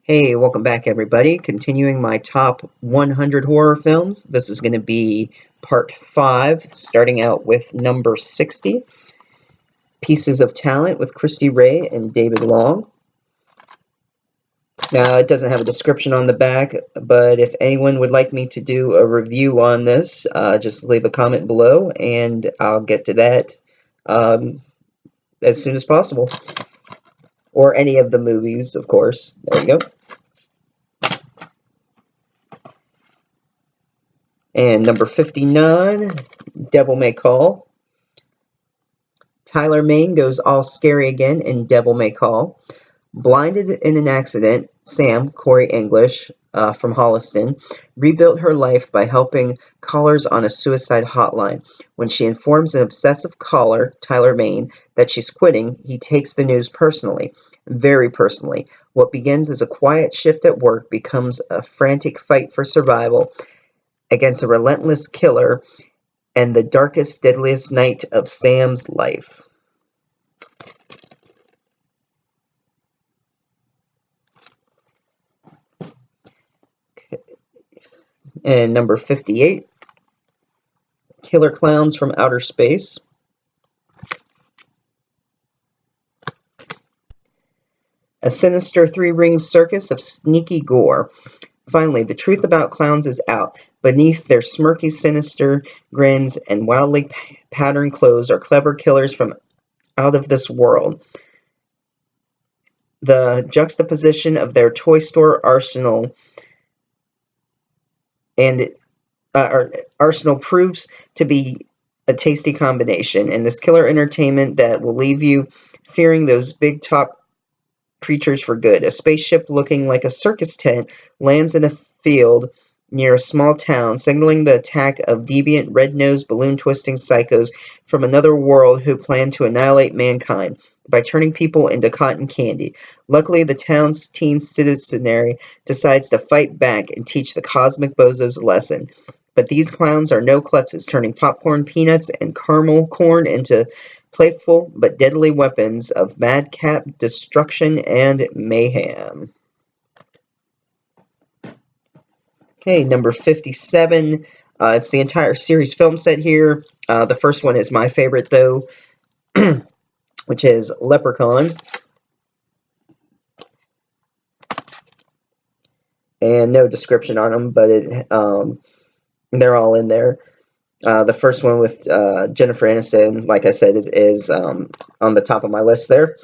Hey, welcome back everybody. Continuing my top 100 horror films. This is going to be part 5, starting out with number 60, Pieces of Talent with Christy Ray and David Long. Now, it doesn't have a description on the back, but if anyone would like me to do a review on this, just leave a comment below and I'll get to that as soon as possible. Or any of the movies, of course. There you go. And number 59, Devil May Call. Tyler Mane goes all scary again in Devil May Call. Blinded in an accident, Sam, Corey English, from Holliston, rebuilt her life by helping callers on a suicide hotline. When she informs an obsessive caller, Tyler Mane, that she's quitting, he takes the news personally, very personally. What begins as a quiet shift at work becomes a frantic fight for survival against a relentless killer and the darkest, deadliest night of Sam's life. Okay. And number 58, Killer Clowns from Outer Space. A sinister three-ring circus of sneaky gore. Finally, the truth about clowns is out. Beneath their smirky, sinister grins and wildly patterned clothes are clever killers from out of this world. The juxtaposition of their toy store arsenal proves to be a tasty combination, and this killer entertainment that will leave you fearing those big top creatures for good. A spaceship looking like a circus tent lands in a field near a small town, signaling the attack of deviant, red-nosed, balloon-twisting psychos from another world who plan to annihilate mankind by turning people into cotton candy. Luckily, the town's teen citizenry decides to fight back and teach the cosmic bozos a lesson. But these clowns are no klutzes, turning popcorn, peanuts, and caramel corn into playful but deadly weapons of madcap destruction and mayhem. Okay, number 57. It's the entire series film set here. The first one is my favorite, though, which is Leprechaun. And no description on them, but they're all in there. The first one with Jennifer Aniston, like I said, is on the top of my list there.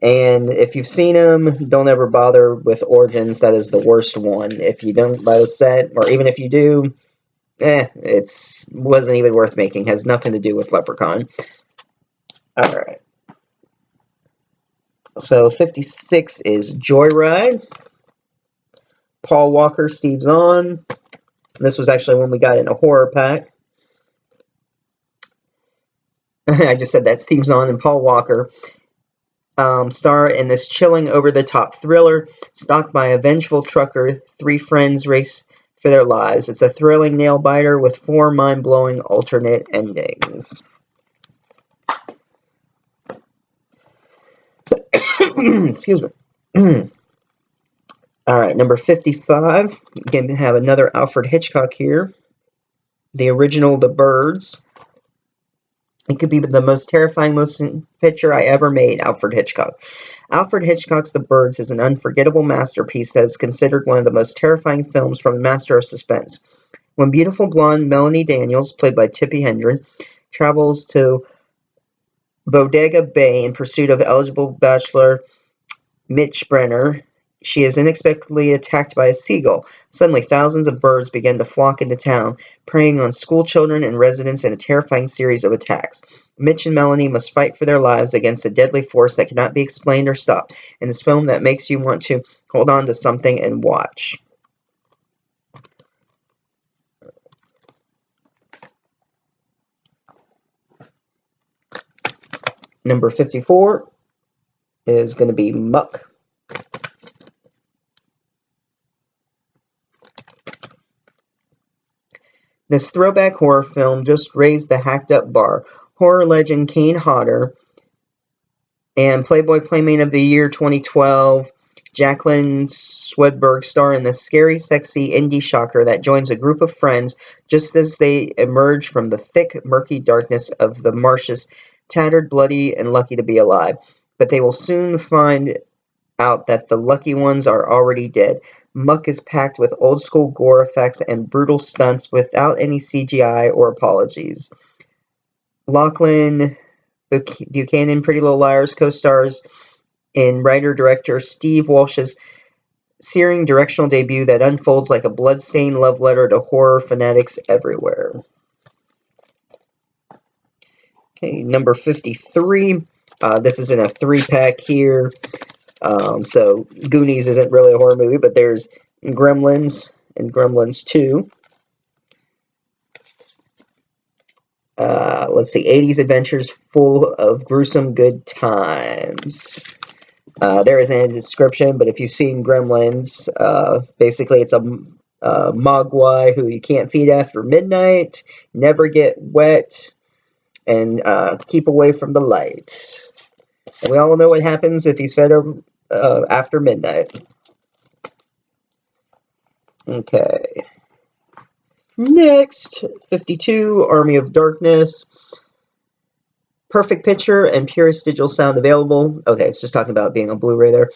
And if you've seen them, don't ever bother with Origins. That is the worst one. If you don't buy the set, or even if you do, it wasn't even worth making. Has nothing to do with Leprechaun. Alright. So 56 is Joyride. Paul Walker, Steve Zahn. This was actually when we got in a horror pack. I just said that. Steve Zahn and Paul Walker star in this chilling, over-the-top thriller. Stalked by a vengeful trucker, three friends race for their lives. It's a thrilling nail-biter with 4 mind-blowing alternate endings. Excuse me. Alright, number 55. Again, we have another Alfred Hitchcock here. The original The Birds. It could be the most terrifying motion picture I ever made, Alfred Hitchcock. Alfred Hitchcock's The Birds is an unforgettable masterpiece that is considered one of the most terrifying films from the master of suspense. When beautiful blonde Melanie Daniels, played by Tippi Hedren, travels to Bodega Bay in pursuit of eligible bachelor Mitch Brenner, she is unexpectedly attacked by a seagull. Suddenly, thousands of birds begin to flock into town, preying on school children and residents in a terrifying series of attacks. Mitch and Melanie must fight for their lives against a deadly force that cannot be explained or stopped, in this film that makes you want to hold on to something and watch. Number 54 is going to be Muck. This throwback horror film just raised the hacked-up bar. Horror legend Kane Hodder and Playboy Playmate of the Year 2012 Jacqueline Swedberg star in the scary, sexy indie shocker that joins a group of friends just as they emerge from the thick, murky darkness of the marshes, tattered, bloody, and lucky to be alive. But they will soon find out that the lucky ones are already dead. Muck is packed with old-school gore effects and brutal stunts without any CGI or apologies. Lachlan Buchanan, Pretty Little Liars, co-stars in writer-director Steve Walsh's searing directional debut that unfolds like a blood-stained love letter to horror fanatics everywhere. Okay, number 53. This is in a 3-pack here. So Goonies isn't really a horror movie, but there's Gremlins and Gremlins 2. Let's see, 80s adventures full of gruesome good times. There isn't a description, but if you've seen Gremlins, basically it's a mogwai who you can't feed after midnight, never get wet, and keep away from the light. And we all know what happens if he's fed after midnight. Okay. Next, 52, Army of Darkness. Perfect picture and purest digital sound available. Okay, it's just talking about being on Blu-ray there.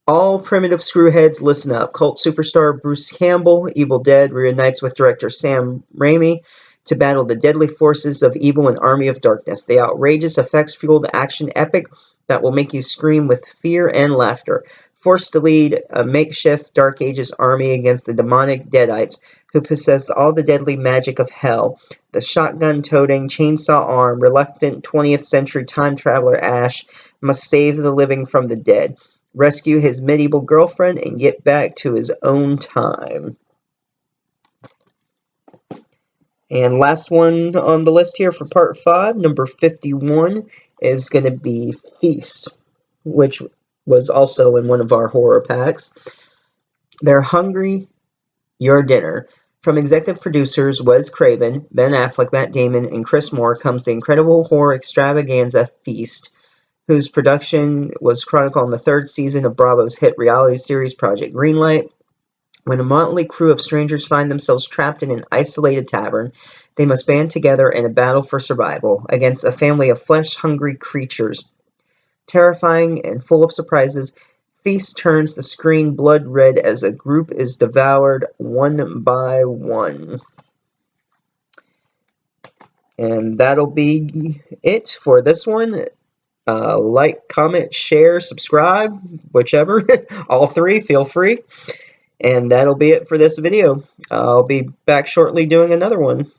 All primitive screwheads, listen up. Cult superstar Bruce Campbell, Evil Dead, reunites with director Sam Raimi to battle the deadly forces of evil and Army of Darkness. The outrageous, effects-fueled action epic that will make you scream with fear and laughter. Forced to lead a makeshift Dark Ages army against the demonic Deadites who possess all the deadly magic of hell. The shotgun-toting, chainsaw-armed, reluctant 20th century time traveler Ash must save the living from the dead, rescue his medieval girlfriend, and get back to his own time. And last one on the list here for part 5, number 51, is going to be Feast, which was also in one of our horror packs. They're hungry, your dinner. From executive producers Wes Craven, Ben Affleck, Matt Damon, and Chris Moore comes the incredible horror extravaganza Feast, whose production was chronicled in the 3rd season of Bravo's hit reality series Project Greenlight. When a motley crew of strangers find themselves trapped in an isolated tavern, they must band together in a battle for survival against a family of flesh-hungry creatures. Terrifying and full of surprises, Feast turns the screen blood red as a group is devoured one by one. And that'll be it for this one. Like, comment, share, subscribe, whichever. All 3, feel free. And that'll be it for this video. I'll be back shortly doing another one.